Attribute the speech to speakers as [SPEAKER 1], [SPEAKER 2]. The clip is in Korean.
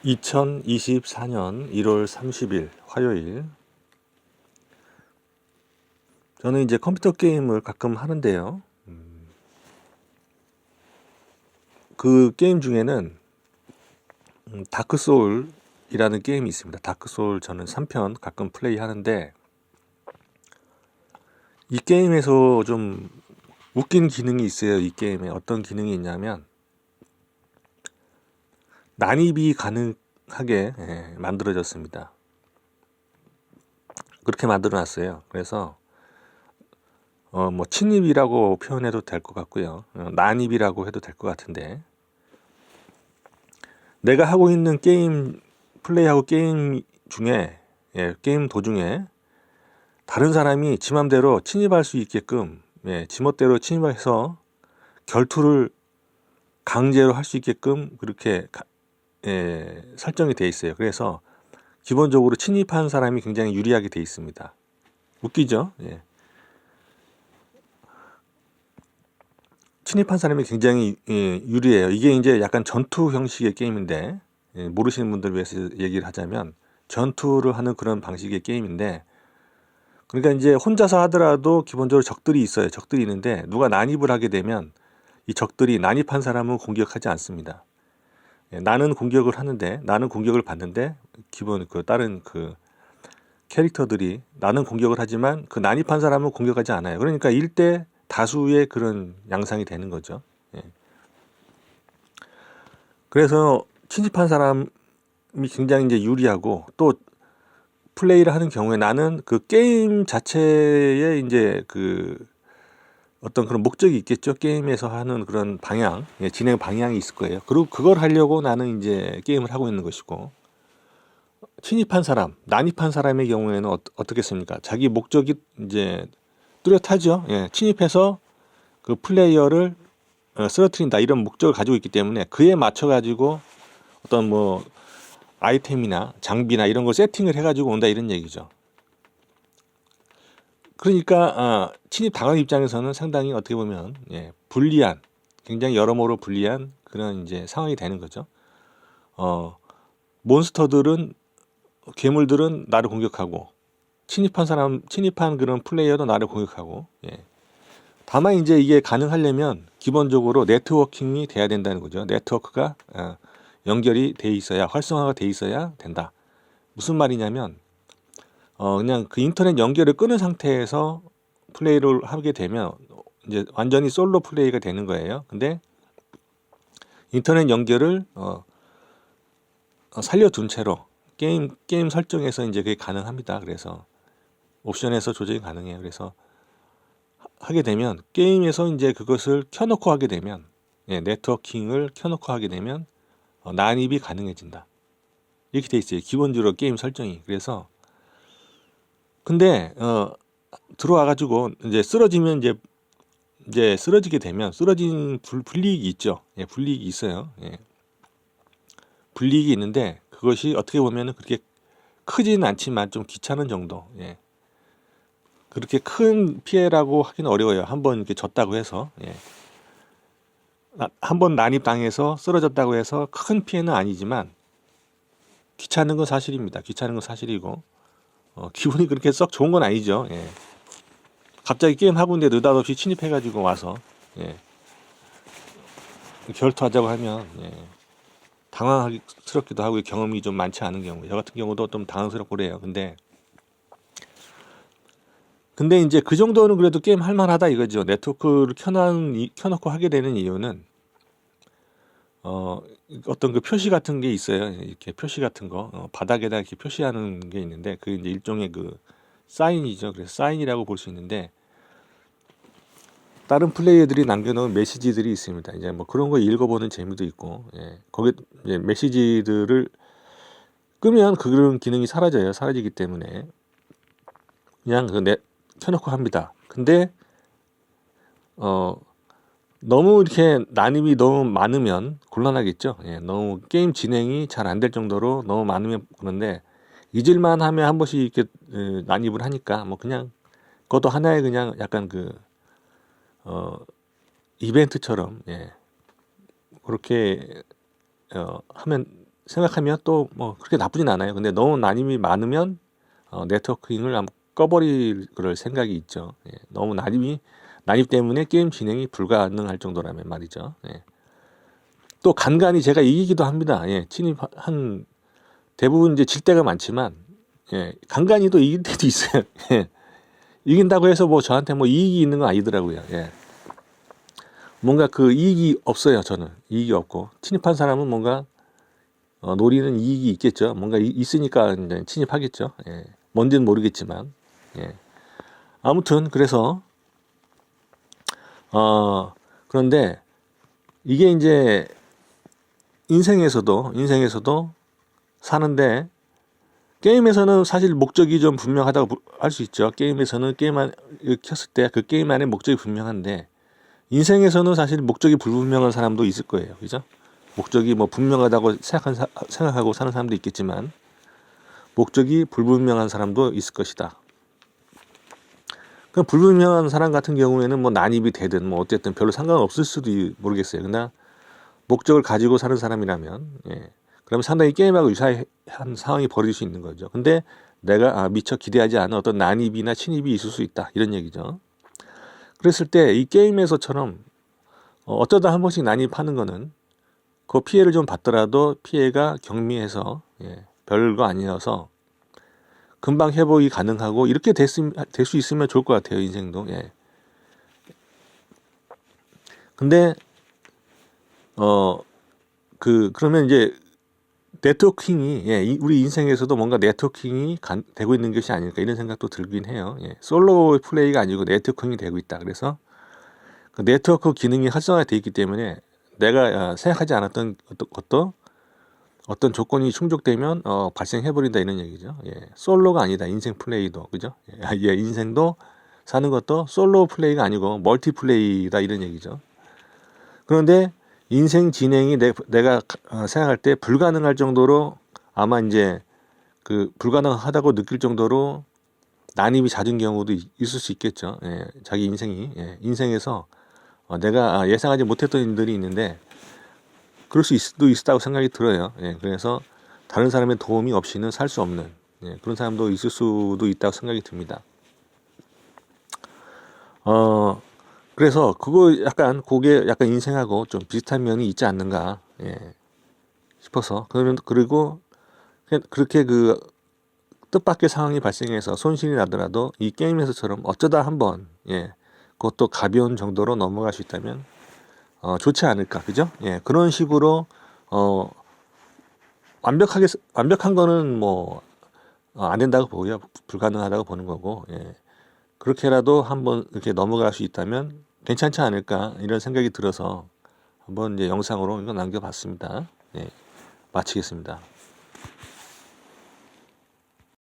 [SPEAKER 1] 2024년 1월 30일 화요일. 저는 이제 컴퓨터 게임을 가끔 하는데요. 그 게임 중에는 다크 소울이라는 게임이 있습니다. 다크 소울 저는 3편 가끔 플레이 하는데, 이 게임에서 좀 웃긴 기능이 있어요. 이 게임에 어떤 기능이 있냐면 난입이 가능하게 만들어졌습니다. 그렇게 만들어 놨어요. 그래서 뭐 침입이라고 표현해도 될 것 같고요. 난입이라고 해도 될 것 같은데, 내가 하고 있는 게임, 플레이하고 게임 중에, 게임 도중에 다른 사람이 지 맘대로 침입할 수 있게끔, 지멋대로 침입해서 결투를 강제로 할 수 있게끔 그렇게 설정이 되어 있어요. 그래서 기본적으로 침입한 사람이 굉장히 유리하게 되어 있습니다. 웃기죠? 침입한 사람이 굉장히 유리해요. 이게 이제 약간 전투 형식의 게임인데, 모르시는 분들을 위해서 얘기를 하자면 전투를 하는 그런 방식의 게임인데, 그러니까 이제 혼자서 하더라도 기본적으로 적들이 있어요. 적들이 있는데 누가 난입을 하게 되면 이 적들이 난입한 사람은 공격하지 않습니다. 나는 공격을 하는데, 나는 공격을 받는데, 기본 그 다른 그 캐릭터들이 나는 공격을 하지만 그 난입한 사람은 공격하지 않아요. 그러니까 1대 다수의 그런 양상이 되는 거죠. 그래서 침입한 사람이 굉장히 이제 유리하고, 또 플레이를 하는 경우에 나는 그 게임 자체에 이제 그 어떤 그런 목적이 있겠죠. 게임에서 하는 그런 방향, 진행 방향이 있을 거예요. 그리고 그걸 하려고 나는 이제 게임을 하고 있는 것이고, 침입한 사람, 난입한 사람의 경우에는 어떻겠습니까? 자기 목적이 이제 뚜렷하죠. 침입해서 그 플레이어를 쓰러뜨린다, 이런 목적을 가지고 있기 때문에 그에 맞춰 가지고 어떤 뭐 아이템이나 장비나 이런 걸 세팅을 해가지고 온다, 이런 얘기죠. 그러니까 침입 당한 입장에서는 상당히 어떻게 보면 불리한, 굉장히 여러모로 불리한 그런 이제 상황이 되는 거죠. 몬스터들은, 괴물들은 나를 공격하고, 침입한 그런 플레이어도 나를 공격하고. 다만 이제 이게 가능하려면 기본적으로 네트워킹이 돼야 된다는 거죠. 네트워크가 연결이 돼 있어야, 활성화가 돼 있어야 된다. 무슨 말이냐면 그냥 그 인터넷 연결을 끊은 상태에서 플레이를 하게 되면 이제 완전히 솔로 플레이가 되는 거예요. 근데 인터넷 연결을 살려둔 채로 게임 설정에서 이제 그게 가능합니다. 그래서 옵션에서 조정이 가능해요. 그래서 하게 되면 게임에서 이제 그것을 켜놓고 하게 되면, 네트워킹을 켜놓고 하게 되면 난입이 가능해진다. 이렇게 돼 있어요. 기본적으로 게임 설정이. 그래서 근데 들어와 가지고 이제 쓰러지면 이제 쓰러지게 되면 쓰러진 불이익이 있죠. 불이익이 있어요. 불이익이 있는데 그것이 어떻게 보면은 그렇게 크지는 않지만 좀 귀찮은 정도. 그렇게 큰 피해라고 하기는 어려워요. 한번 이렇게 졌다고 해서. 한번 난입당해서 쓰러졌다고 해서 큰 피해는 아니지만 귀찮은 건 사실입니다. 귀찮은 건 사실이고, 기분이 그렇게 썩 좋은 건 아니죠. 갑자기 게임 하고 있는데 느닷없이 침입해가지고 와서 결투하자고 하면 당황스럽기도 하고, 경험이 좀 많지 않은 경우, 저 같은 경우도 좀 당황스럽고 그래요. 근데 이제 그 정도는 그래도 게임 할 만하다 이거죠. 네트워크를 켜놓고 하게 되는 이유는 어떤 그 표시 같은 게 있어요. 이렇게 표시 같은 거 바닥에다 이렇게 표시하는 게 있는데, 그 이제 일종의 그 사인이죠. 그래서 사인이라고 볼 수 있는데, 다른 플레이어들이 남겨놓은 메시지들이 있습니다. 이제 뭐 그런 거 읽어보는 재미도 있고, 거기 이제 메시지들을 끄면 그런 기능이 사라져요. 사라지기 때문에 그냥 켜놓고 합니다. 근데 너무 이렇게 난입이 너무 많으면 곤란하겠죠. 너무 게임 진행이 잘 안 될 정도로 너무 많으면. 그런데 잊을만 하면 한 번씩 이렇게 난입을 하니까 뭐 그냥 그것도 하나의 그냥 약간 그 이벤트처럼 그렇게 하면 생각하면 또 뭐 그렇게 나쁘진 않아요. 근데 너무 난입이 많으면 네트워킹을 아마 꺼버릴 그럴 생각이 있죠. 예, 너무 난입 때문에 게임 진행이 불가능할 정도라면 말이죠. 예. 또 간간히 제가 이기기도 합니다. 예, 침입한 대부분 이제 질 때가 많지만 예, 간간히 또 이길 때도 있어요. 예. 이긴다고 해서 뭐 저한테 뭐 이익이 있는 건 아니더라고요. 예. 뭔가 그 이익이 없어요. 저는 이익이 없고 침입한 사람은 뭔가 노리는 이익이 있겠죠. 뭔가 있으니까 이제 침입하겠죠. 예. 뭔지는 모르겠지만 예. 아무튼 그래서 그런데 이게 이제 인생에서도 사는데 게임에서는 사실 목적이 좀 분명하다고 할 수 있죠. 게임에서는 게임만 켰을 때 그 게임 안에 목적이 분명한데 인생에서는 사실 목적이 불분명한 사람도 있을 거예요. 그죠? 목적이 뭐 분명하다고 생각하고 사는 사람도 있겠지만 목적이 불분명한 사람도 있을 것이다. 그 불분명한 사람 같은 경우에는 뭐 난입이 되든 뭐 어쨌든 별로 상관없을 수도 모르겠어요. 그러나 목적을 가지고 사는 사람이라면 그러면 상당히 게임하고 유사한 상황이 벌어질 수 있는 거죠. 근데 내가 미처 기대하지 않은 어떤 난입이나 침입이 있을 수 있다 이런 얘기죠. 그랬을 때 이 게임에서처럼 어쩌다 한 번씩 난입하는 거는 그 피해를 좀 받더라도 피해가 경미해서 별거 아니어서 금방 회복이 가능하고 이렇게 될 수 있으면 좋을 것 같아요. 인생도. 근데 그러면 이제 네트워킹이 우리 인생에서도 뭔가 네트워킹이 되고 있는 것이 아닐까 이런 생각도 들긴 해요. 솔로 플레이가 아니고 네트워킹이 되고 있다. 그래서 그 네트워크 기능이 활성화되어 있기 때문에 내가 생각하지 않았던 어떤 조건이 충족되면 발생해버린다 이런 얘기죠. 솔로가 아니다. 인생 플레이도 그죠? 인생도 사는 것도 솔로 플레이가 아니고 멀티 플레이다 이런 얘기죠. 그런데 인생 진행이 내가 생각할 때 불가능할 정도로 아마 이제 그 불가능하다고 느낄 정도로 난입이 잦은 경우도 있을 수 있겠죠. 자기 인생에서 내가 예상하지 못했던 일들이 있는데 그럴 수도 있다고 생각이 들어요. 그래서 다른 사람의 도움이 없이는 살 수 없는 그런 사람도 있을 수도 있다고 생각이 듭니다. 그래서 그게 약간 인생하고 좀 비슷한 면이 있지 않는가 싶어서 그리고 그렇게 그 뜻밖의 상황이 발생해서 손실이 나더라도 이 게임에서처럼 어쩌다 한번 그것도 가벼운 정도로 넘어갈 수 있다면 좋지 않을까 그죠? 그런 식으로 완벽한 거는 뭐 안 된다고 보고요. 불가능하다고 보는 거고 그렇게라도 한번 이렇게 넘어갈 수 있다면 괜찮지 않을까 이런 생각이 들어서 한번 이제 영상으로 이거 남겨봤습니다. 마치겠습니다.